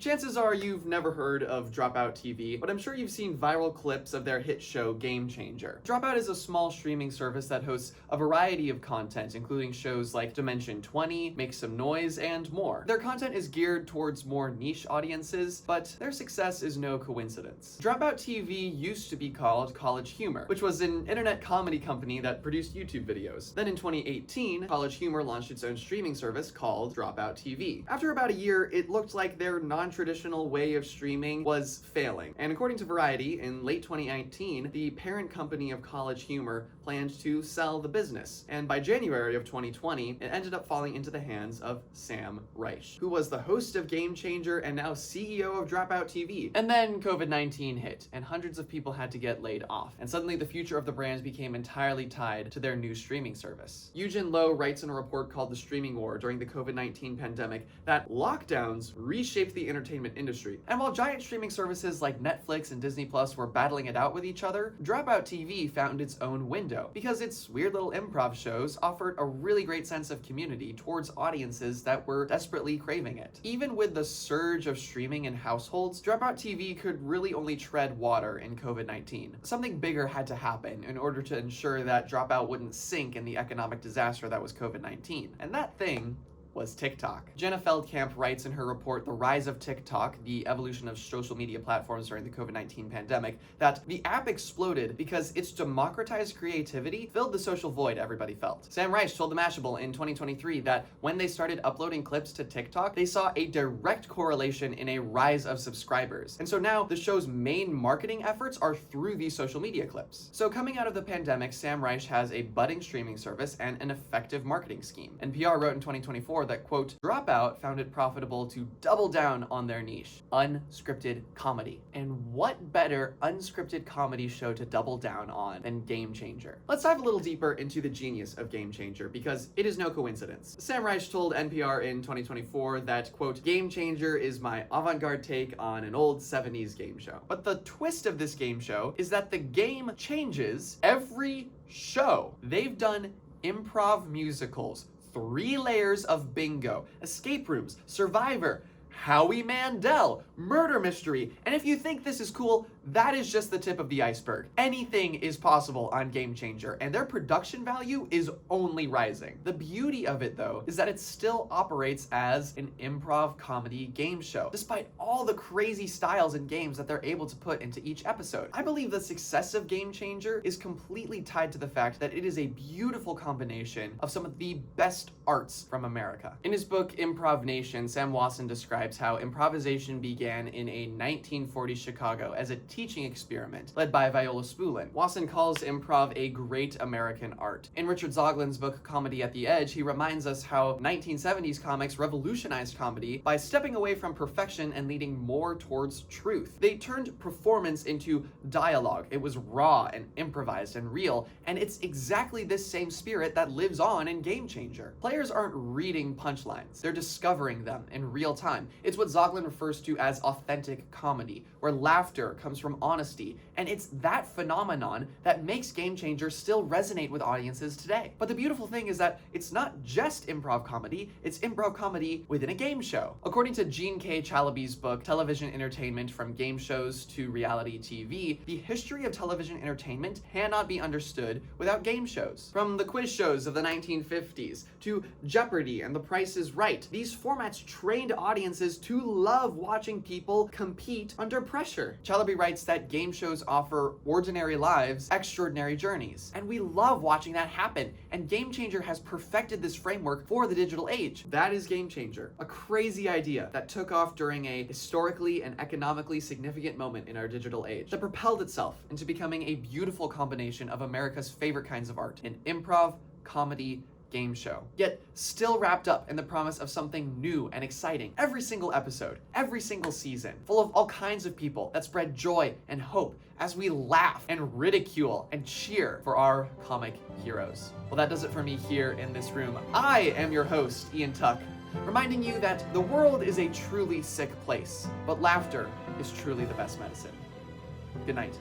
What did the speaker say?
Chances are you've never heard of Dropout TV, but I'm sure you've seen viral clips of their hit show Game Changer. Dropout is a small streaming service that hosts a variety of content, including shows like Dimension 20, Make Some Noise, and more. Their content is geared towards more niche audiences, but their success is no coincidence. Dropout TV used to be called College Humor, which was an internet comedy company that produced YouTube videos. Then in 2018, College Humor launched its own streaming service called Dropout TV. After about a year, it looked like their non-traditional way of streaming was failing. And according to Variety, in late 2019, the parent company of College Humor planned to sell the business. And by January of 2020, it ended up falling into the hands of Sam Reich, who was the host of Game Changer and now CEO of Dropout TV. And then COVID-19 hit, and hundreds of people had to get laid off. And suddenly the future of the brand became entirely tied to their new streaming service. Eugen Low writes in a report called The Streaming War during the COVID-19 pandemic that lockdowns reshaped the entertainment industry. And while giant streaming services like Netflix and Disney Plus were battling it out with each other, Dropout TV found its own window because its weird little improv shows offered a really great sense of community towards audiences that were desperately craving it. Even with the surge of streaming in households, Dropout TV could really only tread water in COVID-19. Something bigger had to happen in order to ensure that Dropout wouldn't sink in the economic disaster that was COVID-19. And that thing was TikTok. Jenna Feldkamp writes in her report, The Rise of TikTok, the evolution of social media platforms during the COVID-19 pandemic, that the app exploded because its democratized creativity filled the social void everybody felt. Sam Reich told the Mashable in 2023 that when they started uploading clips to TikTok, they saw a direct correlation in a rise of subscribers. And so now the show's main marketing efforts are through these social media clips. So coming out of the pandemic, Sam Reich has a budding streaming service and an effective marketing scheme. NPR wrote in 2024 that, quote, Dropout found it profitable to double down on their niche, unscripted comedy. And what better unscripted comedy show to double down on than Game Changer? Let's dive a little deeper into the genius of Game Changer, because it is no coincidence. Sam Reich told NPR in 2024 that, quote, Game Changer is my avant-garde take on an old 70s game show. But the twist of this game show is that the game changes every show. They've done improv musicals, 3 layers of bingo, escape rooms, Survivor, Howie Mandel, murder mystery, and if you think this is cool, that is just the tip of the iceberg. Anything is possible on Game Changer, and their production value is only rising. The beauty of it, though, is that it still operates as an improv comedy game show, despite all the crazy styles and games that they're able to put into each episode. I believe the success of Game Changer is completely tied to the fact that it is a beautiful combination of some of the best arts from America. In his book, Improv Nation, Sam Wasson describes how improvisation began in a 1940s Chicago as a teaching experiment led by Viola Spolin. Wasson calls improv a great American art. In Richard Zoglin's book, Comedy at the Edge, he reminds us how 1970s comics revolutionized comedy by stepping away from perfection and leading more towards truth. They turned performance into dialogue. It was raw and improvised and real, and it's exactly this same spirit that lives on in Game Changer. Players aren't reading punchlines, they're discovering them in real time. It's what Zoglin refers to as authentic comedy, where laughter comes from honesty, and it's that phenomenon that makes Game Changer still resonate with audiences today. But the beautiful thing is that it's not just improv comedy, it's improv comedy within a game show. According to Gene K. Chalabi's book, Television Entertainment from Game Shows to Reality TV, the history of television entertainment cannot be understood without game shows. From the quiz shows of the 1950s to Jeopardy and The Price is Right, these formats trained audiences to love watching people compete under pressure. Chalabi writes that game shows offer ordinary lives extraordinary journeys, and we love watching that happen, and Game Changer has perfected this framework for the digital age. That is Game Changer, a crazy idea that took off during a historically and economically significant moment in our digital age that propelled itself into becoming a beautiful combination of America's favorite kinds of art, an improv, comedy, game show, yet still wrapped up in the promise of something new and exciting every single episode, every single season, full of all kinds of people that spread joy and hope as we laugh and ridicule and cheer for our comic heroes. Well, that does it for me here in this room. I am your host, Ian Tuck, reminding you that the world is a truly sick place, but laughter is truly the best medicine. Good night.